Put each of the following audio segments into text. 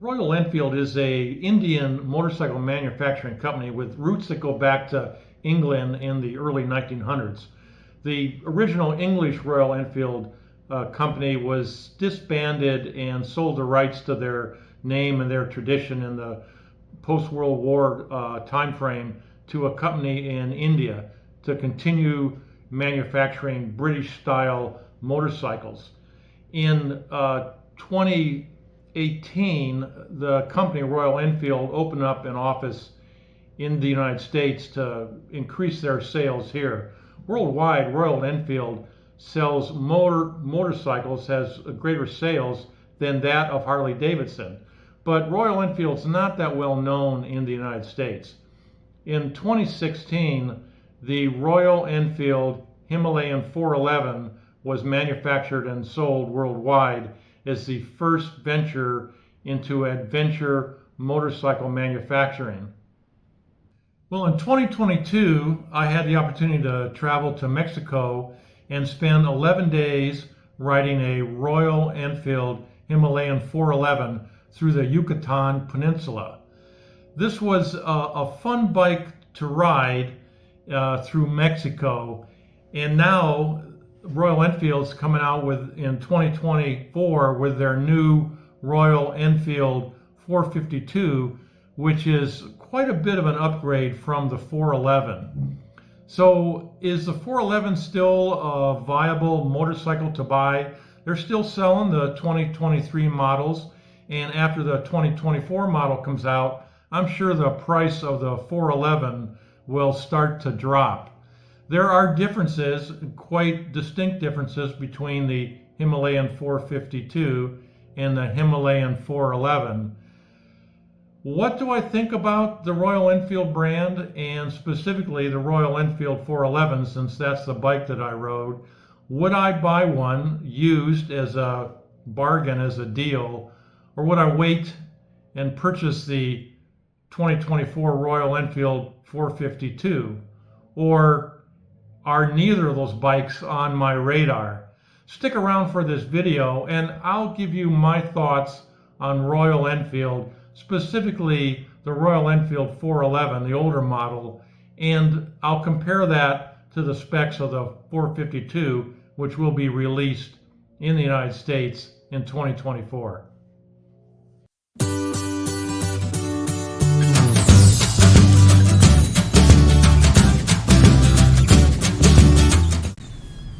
Royal Enfield is a Indian motorcycle manufacturing company with roots that go back to England in the early 1900s. The original English Royal Enfield company was disbanded and sold the rights to their name and their tradition in the post-World War time frame to a company in India to continue manufacturing British-style motorcycles. In 2018, the company Royal Enfield opened up an office in the United States to increase their sales here. Worldwide, Royal Enfield sells motorcycles, has greater sales than that of Harley Davidson. But Royal Enfield's not that well known in the United States. In 2016, the Royal Enfield Himalayan 411 was manufactured and sold worldwide as the first venture into adventure motorcycle manufacturing. Well, in 2022, I had the opportunity to travel to Mexico and spend 11 days riding a Royal Enfield Himalayan 411 through the Yukatan Peninsula. This was a fun bike to ride through Mexico, and now Royal Enfield's coming out with in 2024 with their new Royal Enfield 452, which is quite a bit of an upgrade from the 411. So is the 411 still a viable motorcycle to buy? They're still selling the 2023 models, and after the 2024 model comes out, I'm sure the price of the 411 will start to drop. There are differences, quite distinct differences, between the Himalayan 452 and the Himalayan 411. What do I think about the Royal Enfield brand, and specifically the Royal Enfield 411, since that's the bike that I rode? Would I buy one used as a bargain, as a deal, or would I wait and purchase the 2024 Royal Enfield 452? Or are neither of those bikes on my radar? Stick around for this video and I'll give you my thoughts on Royal Enfield, specifically the Royal Enfield 411, the older model, and I'll compare that to the specs of the 452, which will be released in the United States in 2024.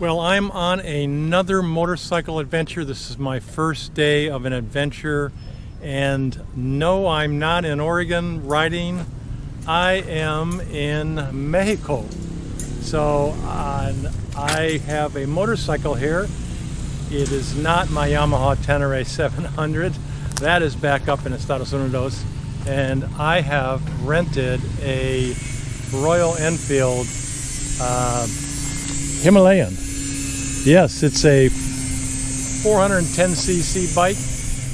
Well, I'm on another motorcycle adventure. This is my first day of an adventure. And no, I'm not in Oregon riding. I am in Mexico. So I have a motorcycle here. It is not my Yamaha Tenere 700. That is back up in Estados Unidos. And I have rented a Royal Enfield Himalayan. Yes, it's a 410cc bike.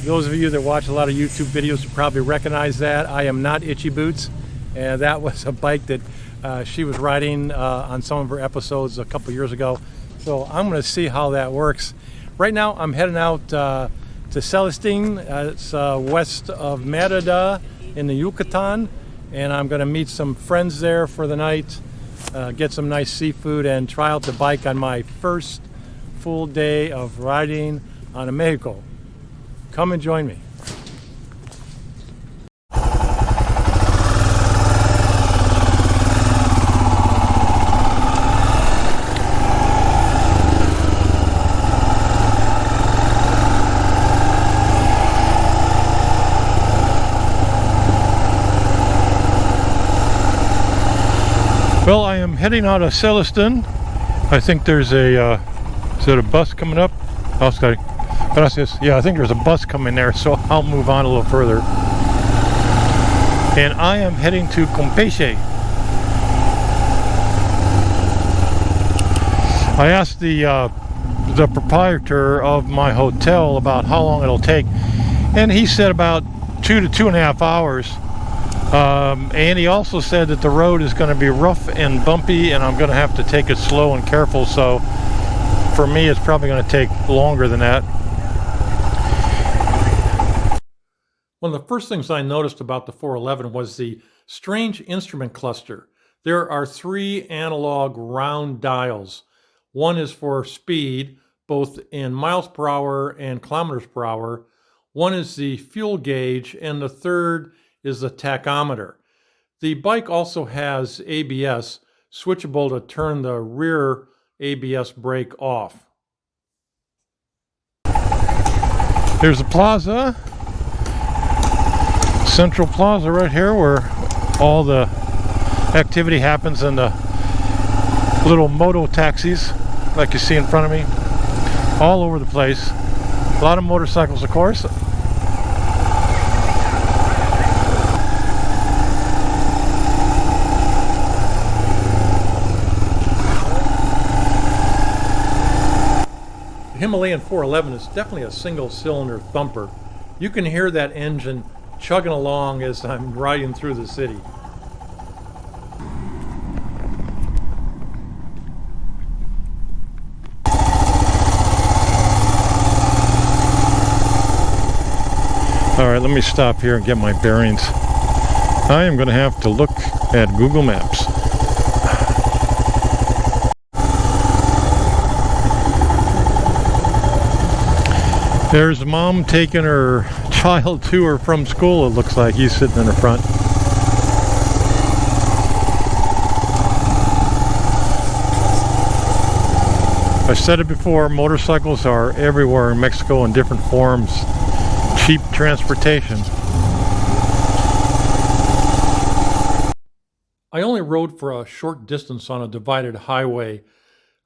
Those of you that watch a lot of YouTube videos will probably recognize that. I am not Itchy Boots, and that was a bike that she was riding on some of her episodes a couple years ago. So I'm going to see how that works. Right now I'm heading out to Celestine. It's west of Merida in the Yucatan, and I'm going to meet some friends there for the night, get some nice seafood, and try out the bike on my first full day of riding on a Mexico. Come and join me. Well, I am heading out of Celestine. I think there's a is that a bus coming up? Oh, Scotty. Gracias. Yeah, I think there's a bus coming there, so I'll move on a little further. And I am heading to Campeche. I asked the proprietor of my hotel about how long it'll take, and he said about 2 to 2.5 hours. And he also said that the road is going to be rough and bumpy, and I'm going to have to take it slow and careful, so for me it's probably going to take longer than that. One of the first things I noticed about the 411 was the strange instrument cluster. There are three analog round dials. One is for speed, both in miles per hour and kilometers per hour. One is the fuel gauge, and the third is the tachometer. The bike also has ABS, switchable to turn the rear ABS brake off. There's the plaza, Central Plaza right here, where all the activity happens in the little moto taxis like you see in front of me, all over the place. A lot of motorcycles, of course. The Himalayan 411 is definitely a single-cylinder thumper. You can hear that engine chugging along as I'm riding through the city. All right, let me stop here and get my bearings. I am going to have to look at Google Maps. There's mom taking her child to or from school, it looks like. He's sitting in the front. I said it before, motorcycles are everywhere in Mexico in different forms. Cheap transportation. I only rode for a short distance on a divided highway.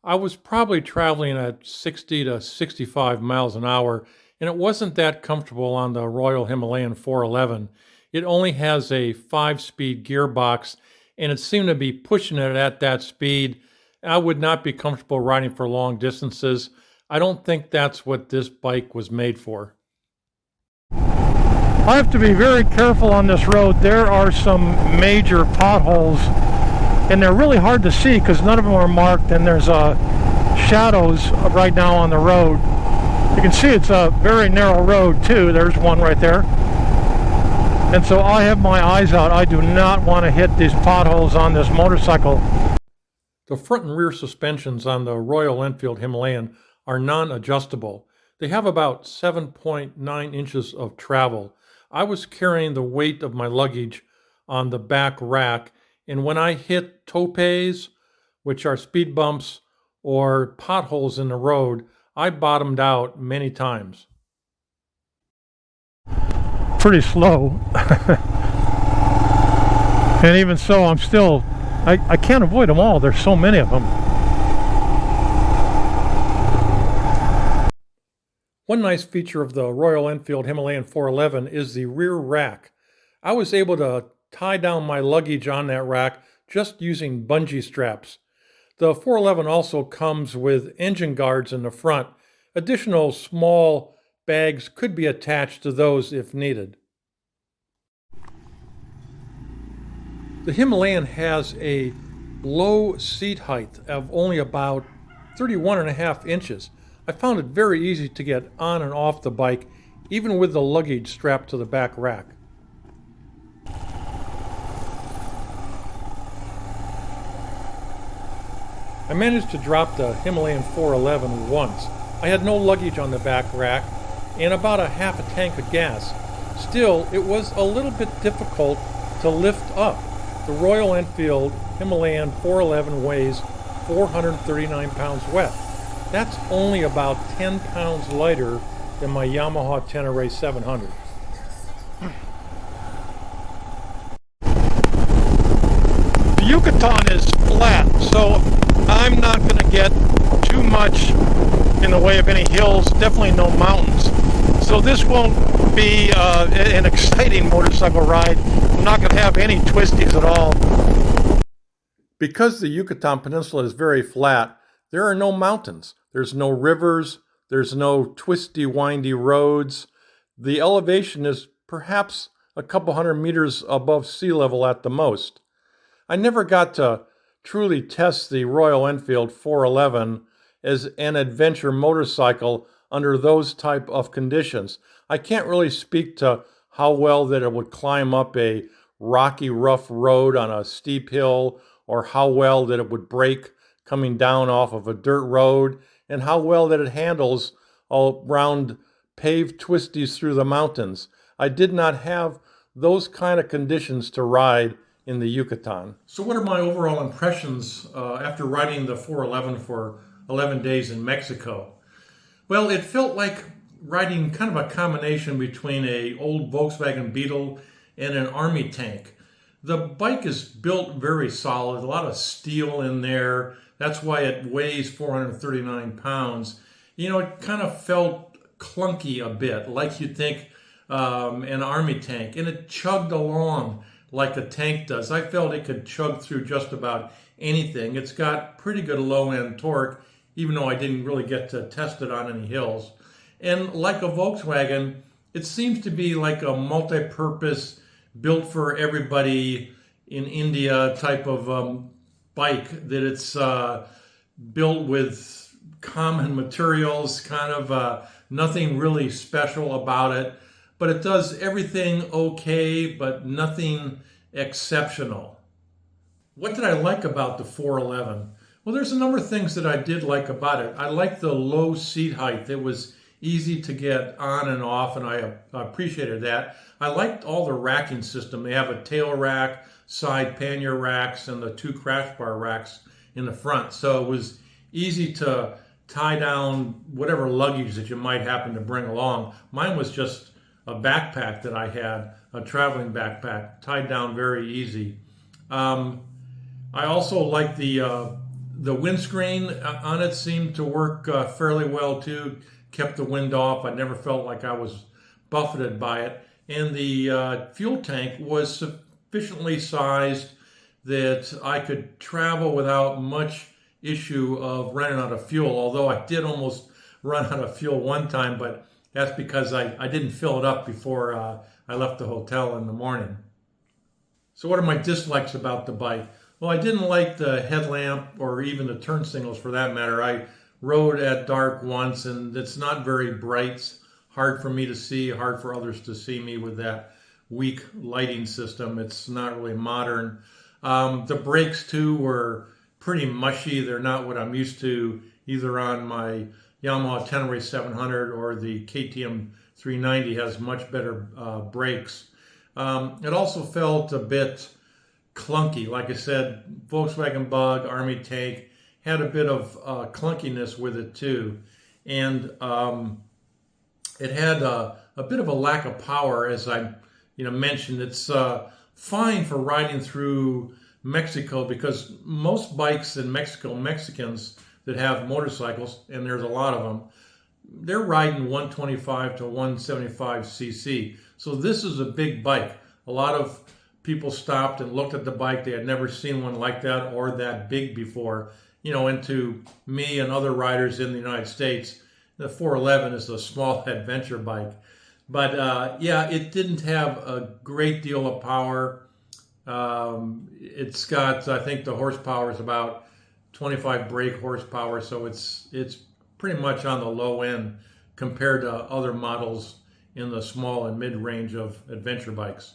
I was probably traveling at 60 to 65 miles an hour, and it wasn't that comfortable on the Royal Himalayan 411. It only has a 5-speed gearbox, and it seemed to be pushing it at that speed. I would not be comfortable riding for long distances. I don't think that's what this bike was made for. I have to be very careful on this road. There are some major potholes, and they're really hard to see because none of them are marked, and there's shadows right now on the road. You can see it's a very narrow road too. There's one right there. And so I have my eyes out. I do not want to hit these potholes on this motorcycle. The front and rear suspensions on the Royal Enfield Himalayan are non-adjustable. They have about 7.9 inches of travel. I was carrying the weight of my luggage on the back rack, and when I hit topes, which are speed bumps or potholes in the road, I bottomed out many times. Pretty slow. And even so, I can't avoid them all. There's so many of them. One nice feature of the Royal Enfield Himalayan 411 is the rear rack. I was able to tie down my luggage on that rack just using bungee straps. The 411 also comes with engine guards in the front. Additional small bags could be attached to those if needed. The Himalayan has a low seat height of only about 31.5 inches. I found it very easy to get on and off the bike, even with the luggage strapped to the back rack. I managed to drop the Himalayan 411 once. I had no luggage on the back rack and about a half a tank of gas. Still, it was a little bit difficult to lift up. The Royal Enfield Himalayan 411 weighs 439 pounds wet. That's only about 10 pounds lighter than my Yamaha Tenere 700. The Yukatan is flat, so I'm not going to get too much in the way of any hills, definitely no mountains. So this won't be an exciting motorcycle ride. I'm not going to have any twisties at all. Because the Yukatan Peninsula is very flat, there are no mountains. There's no rivers. There's no twisty, windy roads. The elevation is perhaps a couple hundred meters above sea level at the most. I never got to truly test the Royal Enfield 411 as an adventure motorcycle under those type of conditions. I can't really speak to how well that it would climb up a rocky, rough road on a steep hill, or how well that it would brake coming down off of a dirt road, and how well that it handles all round paved twisties through the mountains. I did not have those kind of conditions to ride in the Yucatan. So what are my overall impressions after riding the 411 for 11 days in Mexico? Well, it felt like riding kind of a combination between a old Volkswagen Beetle and an army tank. The bike is built very solid, a lot of steel in there. That's why it weighs 439 pounds. You know, it kind of felt clunky a bit, like you'd think an army tank, and it chugged along like a tank does. I felt it could chug through just about anything. It's got pretty good low-end torque, even though I didn't really get to test it on any hills. And like a Volkswagen, it seems to be like a multi-purpose, built for everybody in India type of bike, that it's built with common materials, kind of nothing really special about it. But it does everything okay, but nothing exceptional. What did I like about the 411? Well, there's a number of things that I did like about it. I liked the low seat height. It was easy to get on and off, and I appreciated that. I liked all the racking system. They have a tail rack, side pannier racks, and the 2 crash bar racks in the front. So it was easy to tie down whatever luggage that you might happen to bring along. Mine was just a backpack that I had, a traveling backpack, tied down very easy. I also liked the windscreen on it. Seemed to work fairly well too. Kept the wind off. I never felt like I was buffeted by it. And the fuel tank was sufficiently sized that I could travel without much issue of running out of fuel. Although I did almost run out of fuel one time, but that's because I didn't fill it up before I left the hotel in the morning. So what are my dislikes about the bike? Well, I didn't like the headlamp, or even the turn signals for that matter. I rode at dark once, and it's not very bright. It's hard for me to see, hard for others to see me with that weak lighting system. It's not really modern. The brakes too were pretty mushy. They're not what I'm used to either on my Yamaha Tenere 700 or the KTM 390 has much better brakes. It also felt a bit clunky. Like I said, Volkswagen Bug, Army Tank had a bit of clunkiness with it too. And it had a bit of a lack of power, as I mentioned. It's fine for riding through Mexico, because most bikes in Mexico, Mexicans that have motorcycles, and there's a lot of them, they're riding 125 to 175 cc. So this is a big bike. A lot of people stopped and looked at the bike. They had never seen one like that or that big before. And to me and other riders in the United States, the 411 is a small adventure bike. But yeah, it didn't have a great deal of power. It's got, I think the horsepower is about 25 brake horsepower, so it's pretty much on the low end compared to other models in the small and mid-range of adventure bikes.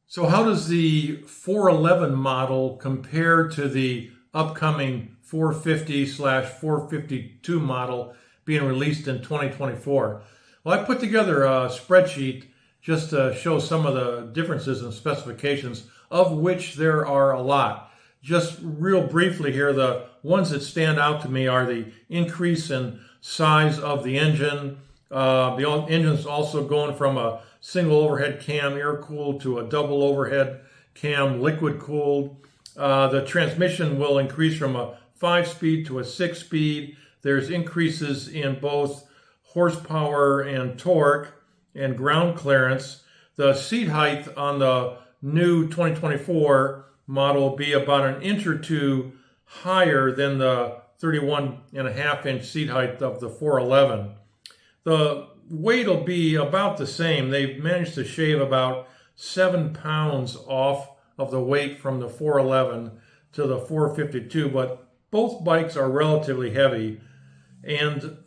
So how does the 411 model compare to the upcoming 450/452 model being released in 2024? Well, I put together a spreadsheet just to show some of the differences in specifications, of which there are a lot. Just real briefly here, the ones that stand out to me are the increase in size of the engine. The engine's also going from a single overhead cam air-cooled to a double overhead cam liquid-cooled. The transmission will increase from a 5-speed to a 6-speed. There's increases in both horsepower and torque and ground clearance. The seat height on the new 2024 model will be about an inch or two higher than the 31.5-inch seat height of the 411. The weight will be about the same. They've managed to shave about 7 pounds off of the weight from the 411 to the 452, but both bikes are relatively heavy. And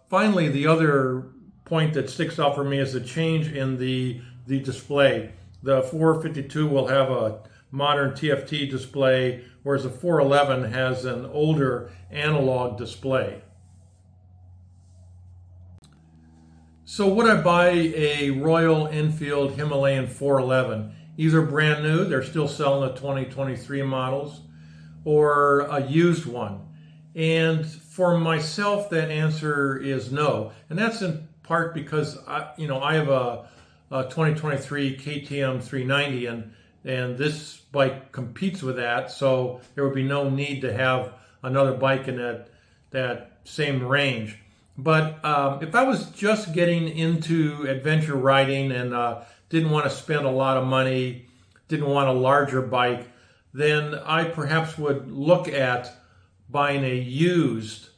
finally, the other point that sticks out for me is the change in the display. The 452 will have a modern TFT display, whereas the 411 has an older analog display. So would I buy a Royal Enfield Himalayan 411? Either brand new, they're still selling the 2023 models, or a used one. And for myself, that answer is no. And that's in part because I have a 2023 KTM 390, and this bike competes with that, so there would be no need to have another bike in that same range. But if I was just getting into adventure riding and didn't want to spend a lot of money, didn't want a larger bike, then I perhaps would look at buying a used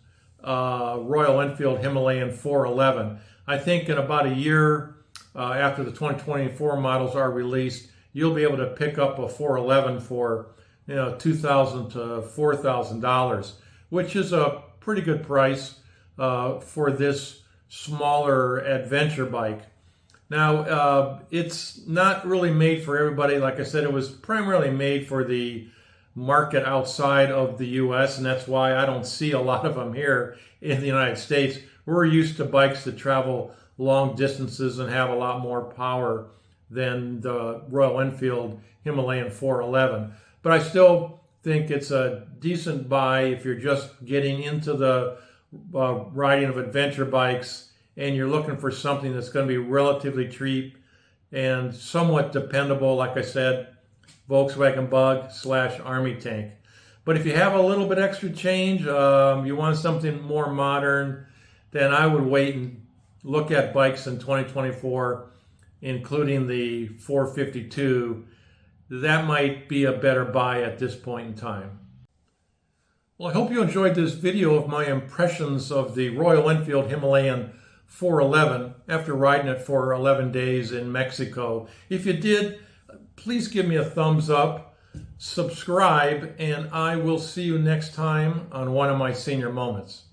Royal Enfield Himalayan 411. I think in about a year after the 2024 models are released, you'll be able to pick up a 411 for $2,000 to $4,000, which is a pretty good price for this smaller adventure bike. Now, it's not really made for everybody. Like I said, it was primarily made for the market outside of the U.S., and that's why I don't see a lot of them here in the United States. We're used to bikes that travel long distances and have a lot more power than the Royal Enfield Himalayan 411. But I still think it's a decent buy if you're just getting into the riding of adventure bikes and you're looking for something that's going to be relatively cheap and somewhat dependable. Like I said, Volkswagen Bug / Army Tank. But if you have a little bit extra change, you want something more modern, then I would wait and look at bikes in 2024, including the 452. That might be a better buy at this point in time. Well, I hope you enjoyed this video of my impressions of the Royal Enfield Himalayan 411 after riding it for 11 days in Mexico. If you did, please give me a thumbs up, subscribe, and I will see you next time on One of My Senior Moments.